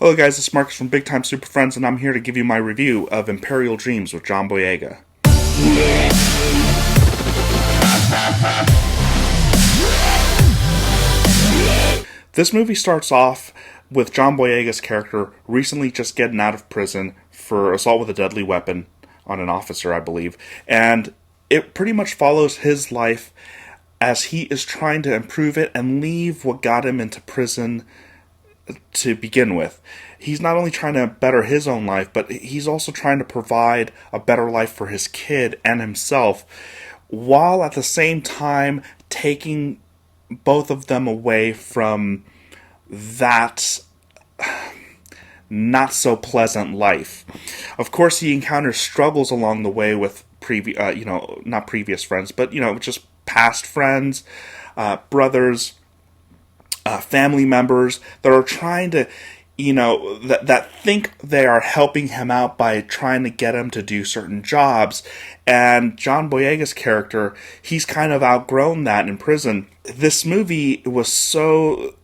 Hello guys, it's Marcus from Big Time Super Friends, and I'm here to give you my review of Imperial Dreams with John Boyega. This movie starts off with John Boyega's character recently just getting out of prison for assault with a deadly weapon on an officer, I believe, and it pretty much follows his life as he is trying to improve it and leave what got him into prison to begin with. He's not only trying to better his own life, but he's also trying to provide a better life for his kid and himself, while at the same time taking both of them away from that not so pleasant life. Of course, he encounters struggles along the way with not previous friends, but just past friends, brothers, family members that are trying to, that think they are helping him out by trying to get him to do certain jobs. And John Boyega's character, he's kind of outgrown that in prison. This movie was so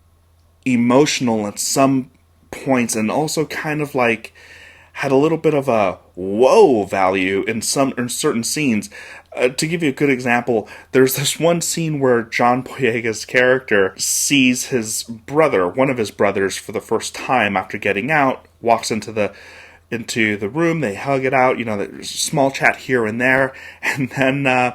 emotional at some points, and also kind of like had a little bit of a whoa value in certain scenes. To give you a good example, there's this one scene where John Boyega's character sees his brother, one of his brothers, for the first time after getting out, walks into the room, they hug it out, there's a small chat here and there, and then,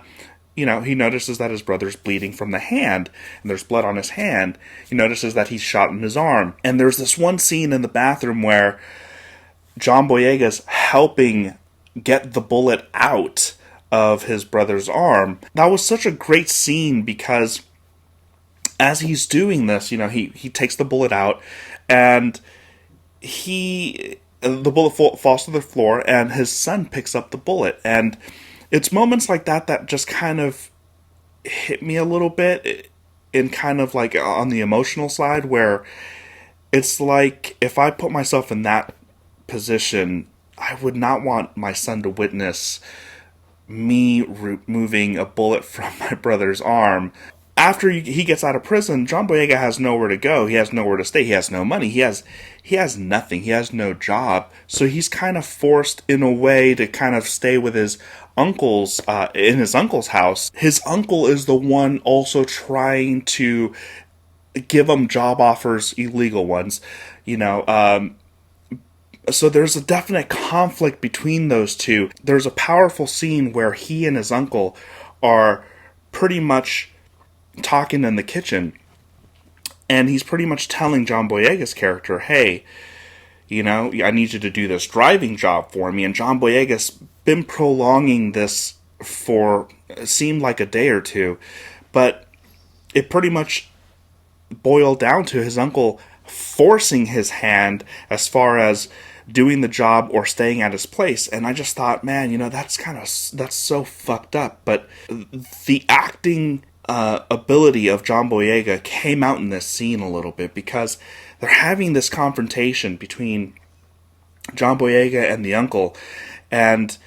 he notices that his brother's bleeding from the hand, and there's blood on his hand. He notices that he's shot in his arm. And there's this one scene in the bathroom where John Boyega's helping get the bullet out of his brother's arm. That was such a great scene because as he's doing this, he takes the bullet out, and the bullet falls to the floor, and his son picks up the bullet. And it's moments like that just kind of hit me a little bit in kind of like on the emotional side, where it's like if I put myself in that position, I would not want my son to witness me removing a bullet from my brother's arm. After he gets out of prison, John Boyega has nowhere to go. He has nowhere to stay. He has no money. He has nothing. He has no job. So he's kind of forced in a way to kind of stay with his uncle's, in his uncle's house. His uncle is the one also trying to give him job offers, illegal ones, so there's a definite conflict between those two. There's a powerful scene where he and his uncle are pretty much talking in the kitchen, and he's pretty much telling John Boyega's character, hey, I need you to do this driving job for me. And John Boyega's been prolonging this for, it seemed like a day or two, but it pretty much boiled down to his uncle forcing his hand as far as doing the job or staying at his place. And I just thought, man, that's so fucked up. But the acting ability of John Boyega came out in this scene a little bit, because they're having this confrontation between John Boyega and the uncle, and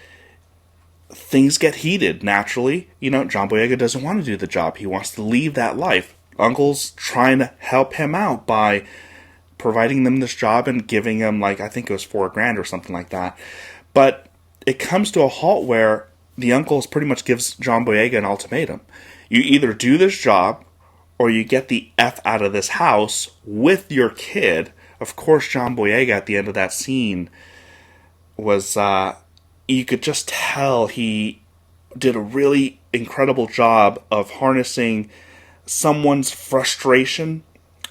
things get heated naturally. John Boyega doesn't want to do the job. He wants to leave that life. Uncle's trying to help him out by providing them this job and giving him, I think it was $4,000 or something like that. But it comes to a halt where the uncle pretty much gives John Boyega an ultimatum. You either do this job, or you get the F out of this house with your kid. Of course, John Boyega at the end of that scene was, you could just tell he did a really incredible job of harnessing someone's frustration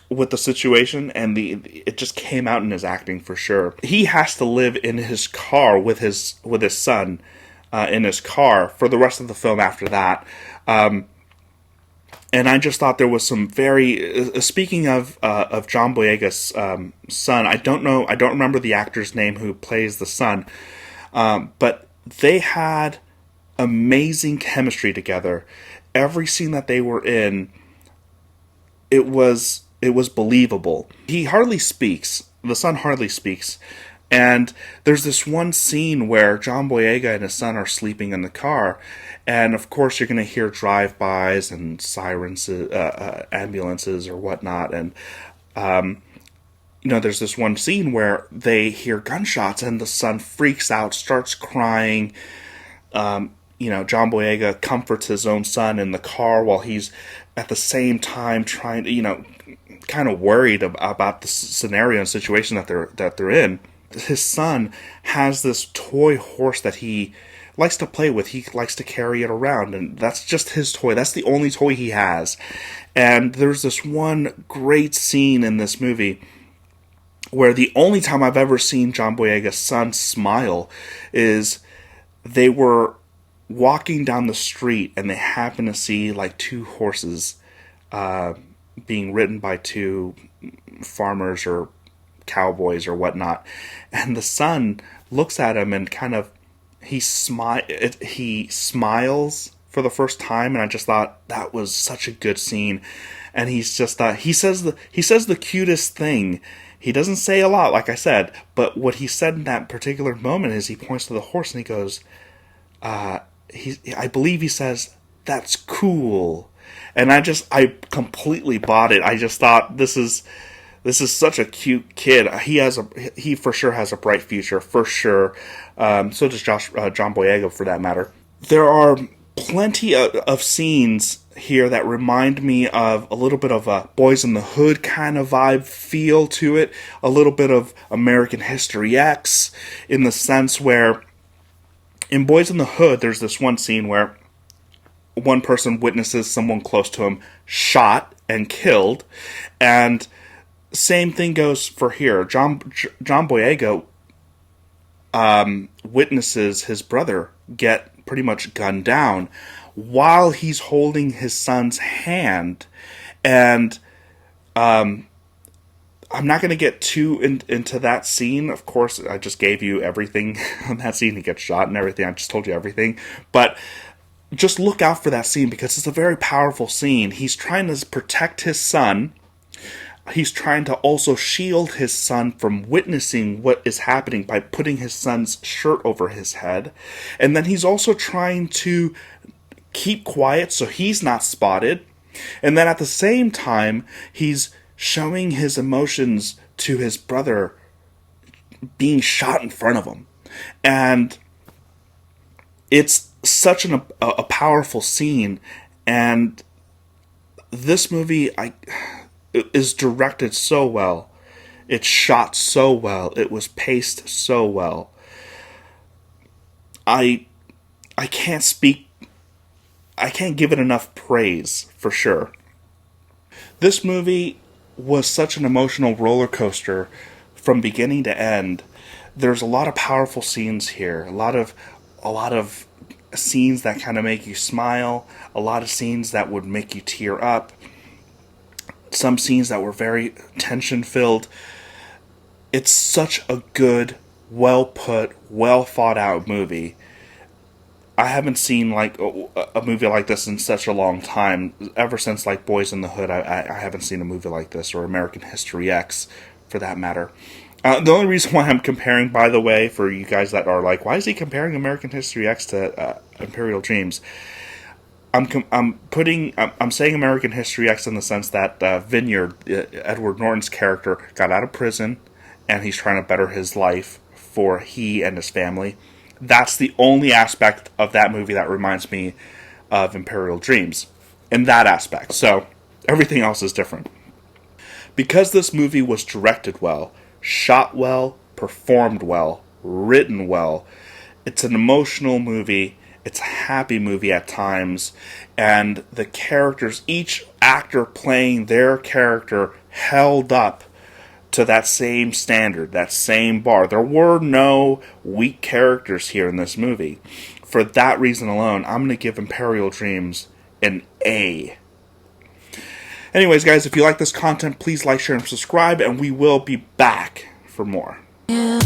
with the situation, and it just came out in his acting for sure. He has to live in his car with his son in his car for the rest of the film after that. And I just thought there was some very speaking of John Boyega's son. I don't remember the actor's name who plays the son, but they had amazing chemistry together. Every scene that they were in, it was believable. He hardly speaks. The son hardly speaks. And there's this one scene where John Boyega and his son are sleeping in the car, and of course you're going to hear drive-bys and sirens, ambulances or whatnot, and there's this one scene where they hear gunshots and the son freaks out, starts crying. John Boyega comforts his own son in the car while he's at the same time trying to, kind of worried about the scenario and situation that they're in. His son has this toy horse that he likes to play with. He likes to carry it around, and that's just his toy. That's the only toy he has. And there's this one great scene in this movie where the only time I've ever seen John Boyega's son smile is they were walking down the street and they happen to see like two horses being ridden by two farmers or cowboys or whatnot, and the son looks at him and kind of he smiles for the first time, and I just thought that was such a good scene. And he says the cutest thing. He doesn't say a lot, like I said, but what he said in that particular moment is he points to the horse and he goes, I believe he says, "That's cool." And I completely bought it. I just thought this is such a cute kid. He for sure has a bright future, for sure. So does John Boyega, for that matter. There are plenty of scenes here that remind me of a little bit of a Boys in the Hood kind of vibe feel to it. A little bit of American History X, in the sense where in Boys in the Hood, there's this one scene where one person witnesses someone close to him shot and killed, and same thing goes for here. John Boyega witnesses his brother get pretty much gunned down while he's holding his son's hand. And I'm not going to get too into that scene. Of course, I just gave you everything on that scene. He gets shot and everything. I just told you everything. But just look out for that scene because it's a very powerful scene. He's trying to protect his son. He's trying to also shield his son from witnessing what is happening by putting his son's shirt over his head. And then he's also trying to keep quiet so he's not spotted. And then at the same time, he's showing his emotions to his brother being shot in front of him. And it's such a powerful scene. And this movie is directed so well. It's shot so well. It was paced so well. I can't give it enough praise, for sure. This movie was such an emotional roller coaster from beginning to end. There's a lot of powerful scenes here. A lot of scenes that kind of make you smile. A lot of scenes that would make you tear up. Some scenes that were very tension-filled. It's such a good, well-put, well-thought-out movie. I haven't seen like a movie like this in such a long time. Ever since like Boys in the Hood, I haven't seen a movie like this, or American History X, for that matter. The only reason why I'm comparing, by the way, for you guys that are like, why is he comparing American History X to Imperial Dreams? I'm saying American History X in the sense that Vineyard, Edward Norton's character, got out of prison, and he's trying to better his life for he and his family. That's the only aspect of that movie that reminds me of Imperial Dreams, in that aspect. So everything else is different. Because this movie was directed well, shot well, performed well, written well, it's an emotional movie. It's a happy movie at times, and the characters, each actor playing their character, held up to that same standard, that same bar. There were no weak characters here in this movie. For that reason alone, I'm going to give Imperial Dreams an A. Anyways, guys, if you like this content, please like, share, and subscribe, and we will be back for more. Yeah.